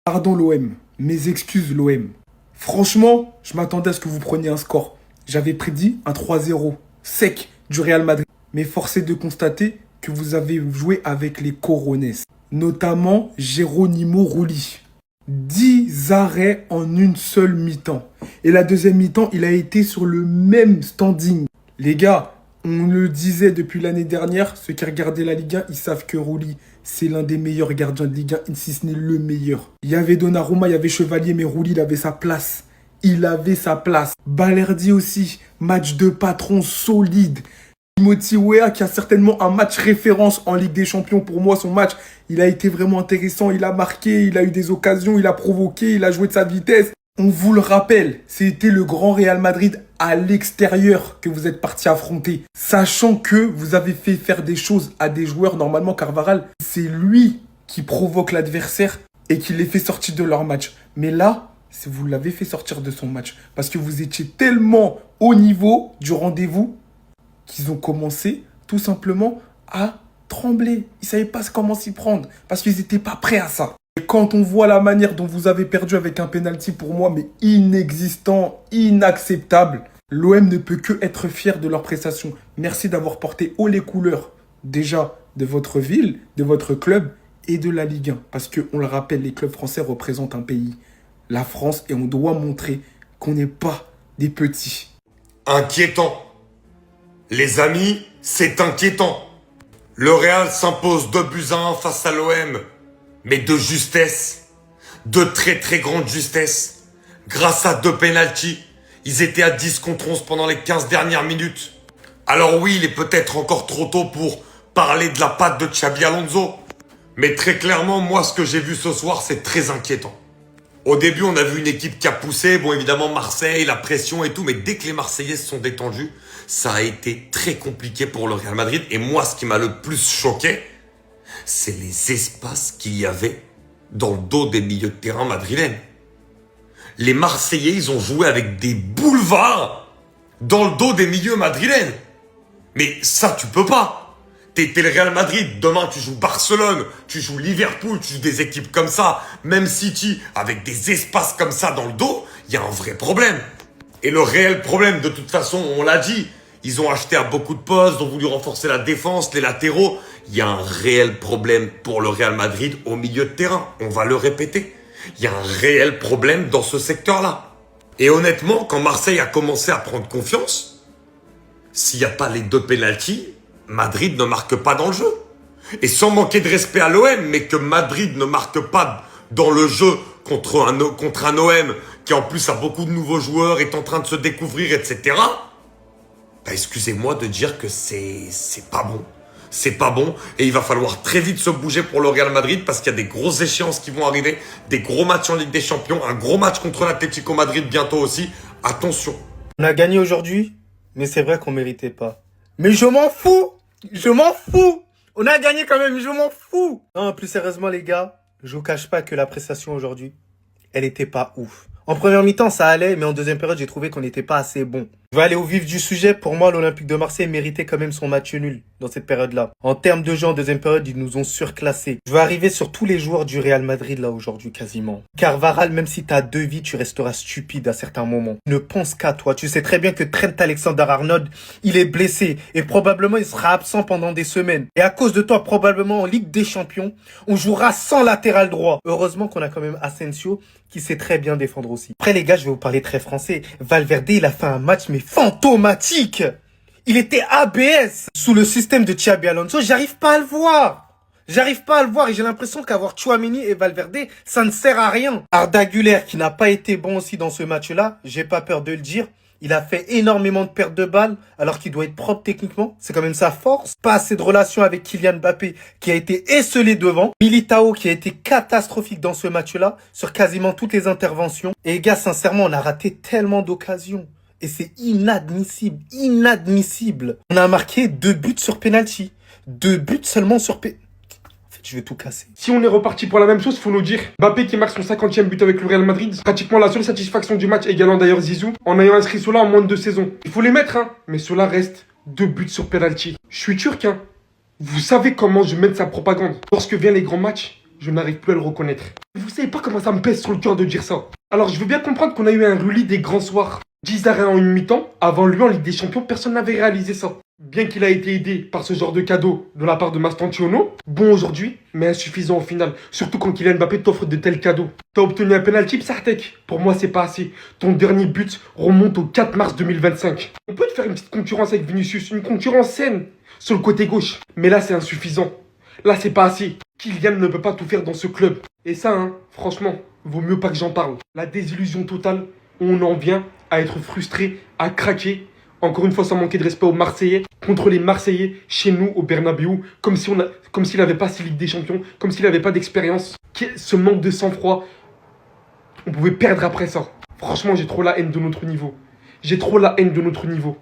Pardon l'OM, mes excuses l'OM. Franchement, je m'attendais à ce que vous preniez un score. J'avais prédit un 3-0 sec du Real Madrid. Mais force est de constater que vous avez joué avec les Corones, notamment Geronimo Rulli. 10 arrêts en une seule mi-temps. Et la deuxième mi-temps, il a été sur le même standing. Les gars, on le disait depuis l'année dernière, ceux qui regardaient la Ligue 1, ils savent que Rulli, c'est l'un des meilleurs gardiens de Ligue 1, si ce n'est le meilleur. Il y avait Donnarumma, il y avait Chevalier, mais Rulli, il avait sa place. Il avait sa place. Balerdi aussi, match de patron solide. Timothy Weah qui a certainement un match référence en Ligue des Champions. Pour moi, son match, il a été vraiment intéressant. Il a marqué, il a eu des occasions, il a provoqué, il a joué de sa vitesse. On vous le rappelle, c'était le grand Real Madrid à l'extérieur que vous êtes parti affronter. Sachant que vous avez fait faire des choses à des joueurs, normalement Carvajal, c'est lui qui provoque l'adversaire et qui les fait sortir de leur match. Mais là, vous l'avez fait sortir de son match. Parce que vous étiez tellement au niveau du rendez-vous qu'ils ont commencé tout simplement à trembler. Ils ne savaient pas comment s'y prendre parce qu'ils n'étaient pas prêts à ça. Et quand on voit la manière dont vous avez perdu avec un penalty pour moi, mais inexistant, inacceptable, l'OM ne peut que être fier de leur prestation. Merci d'avoir porté haut les couleurs déjà de votre ville, de votre club et de la Ligue 1. Parce qu'on le rappelle, les clubs français représentent un pays, la France, et on doit montrer qu'on n'est pas des petits. Inquiétant. Les amis, c'est inquiétant. Le Real s'impose 2-1 face à l'OM, mais de justesse, de très très grande justesse. Grâce à 2 pénaltys, ils étaient à 10 contre 11 pendant les 15 dernières minutes. Alors oui, il est peut-être encore trop tôt pour parler de la patte de Xabi Alonso, mais très clairement, moi ce que j'ai vu ce soir, c'est très inquiétant. Au début, on a vu une équipe qui a poussé, bon évidemment Marseille, la pression et tout, mais dès que les Marseillais se sont détendus, ça a été très compliqué pour le Real Madrid. Et moi, ce qui m'a le plus choqué, c'est les espaces qu'il y avait dans le dos des milieux de terrain madrilènes. Les Marseillais, ils ont joué avec des boulevards dans le dos des milieux madrilènes. Mais ça, tu peux pas. T'es le Real Madrid, demain tu joues Barcelone, tu joues Liverpool, tu joues des équipes comme ça, même City, avec des espaces comme ça dans le dos, il y a un vrai problème. Et le réel problème, de toute façon, on l'a dit, ils ont acheté à beaucoup de postes, ont voulu renforcer la défense, les latéraux. Il y a un réel problème pour le Real Madrid au milieu de terrain, on va le répéter. Il y a un réel problème dans ce secteur-là. Et honnêtement, quand Marseille a commencé à prendre confiance, s'il n'y a pas les 2 pénaltys, Madrid ne marque pas dans le jeu. Et sans manquer de respect à l'OM, mais que Madrid ne marque pas dans le jeu contre un OM qui en plus a beaucoup de nouveaux joueurs, est en train de se découvrir, etc. Bah excusez-moi de dire que c'est pas bon. C'est pas bon et il va falloir très vite se bouger pour le Real Madrid parce qu'il y a des grosses échéances qui vont arriver, des gros matchs en Ligue des Champions, un gros match contre l'Atlético Madrid bientôt aussi. Attention. On a gagné aujourd'hui, mais c'est vrai qu'on méritait pas. Mais je m'en fous! Je m'en fous! On a gagné quand même, je m'en fous! Non, plus sérieusement les gars, je vous cache pas que la prestation aujourd'hui, elle était pas ouf. En première mi-temps, ça allait, mais en deuxième période, j'ai trouvé qu'on n'était pas assez bon. Je vais aller au vif du sujet. Pour moi, l'Olympique de Marseille méritait quand même son match nul dans cette période-là. En termes de jeu, en deuxième période, ils nous ont surclassés. Je vais arriver sur tous les joueurs du Real Madrid, là, aujourd'hui, quasiment. Carvajal, même si t'as 2 vies, tu resteras stupide à certains moments. Ne pense qu'à toi. Tu sais très bien que Trent Alexander-Arnold, il est blessé. Et probablement, il sera absent pendant des semaines. Et à cause de toi, probablement, en Ligue des Champions, on jouera sans latéral droit. Heureusement qu'on a quand même Asensio, qui sait très bien défendre aussi. Après, les gars, je vais vous parler très français. Valverde, il a fait un match, mais fantomatique. Il était ABS. Sous le système de Xabi Alonso, j'arrive pas à le voir. J'arrive pas à le voir et j'ai l'impression qu'avoir Tchouaméni et Valverde, ça ne sert à rien. Arda Güler, qui n'a pas été bon aussi dans ce match-là, j'ai pas peur de le dire. Il a fait énormément de pertes de balles, alors qu'il doit être propre techniquement. C'est quand même sa force. Pas assez de relation avec Kylian Mbappé, qui a été esselé devant. Militao, qui a été catastrophique dans ce match-là, sur quasiment toutes les interventions. Et les gars, sincèrement, on a raté tellement d'occasions. Et c'est inadmissible, inadmissible. On a marqué 2 buts sur penalty. 2 buts seulement sur penalty. Je vais tout casser. Si on est reparti pour la même chose, faut nous dire Mbappé qui marque son 50e but avec le Real Madrid, pratiquement la seule satisfaction du match, égalant d'ailleurs Zizou, en ayant inscrit cela en moins de 2 saisons. Il faut les mettre, hein, mais cela reste 2 buts sur penalty. Je suis turc, hein. Vous savez comment je mène sa propagande. Lorsque viennent les grands matchs, je n'arrive plus à le reconnaître. Vous savez pas comment ça me pèse sur le cœur de dire ça. Alors je veux bien comprendre qu'on a eu un Rulli des grands soirs. 10 arrêts en une mi-temps, avant lui en Ligue des Champions, personne n'avait réalisé ça. Bien qu'il a été aidé par ce genre de cadeau de la part de Mastantuono, bon aujourd'hui, mais insuffisant au final. Surtout quand Kylian Mbappé t'offre de tels cadeaux. T'as obtenu un penalty, Psartek. Pour moi, c'est pas assez. Ton dernier but remonte au 4 mars 2025. On peut te faire une petite concurrence avec Vinicius, une concurrence saine sur le côté gauche. Mais là, c'est insuffisant. Là, c'est pas assez. Kylian ne peut pas tout faire dans ce club. Et ça, hein, franchement, vaut mieux pas que j'en parle. La désillusion totale, on en vient à être frustré, à craquer. Encore une fois, sans manquer de respect aux Marseillais, contre les Marseillais, chez nous, au Bernabéu, comme s'il n'avait pas 6 Ligues des Champions, comme s'il n'avait pas d'expérience. Ce manque de sang-froid, on pouvait perdre après ça. Franchement, j'ai trop la haine de notre niveau. J'ai trop la haine de notre niveau.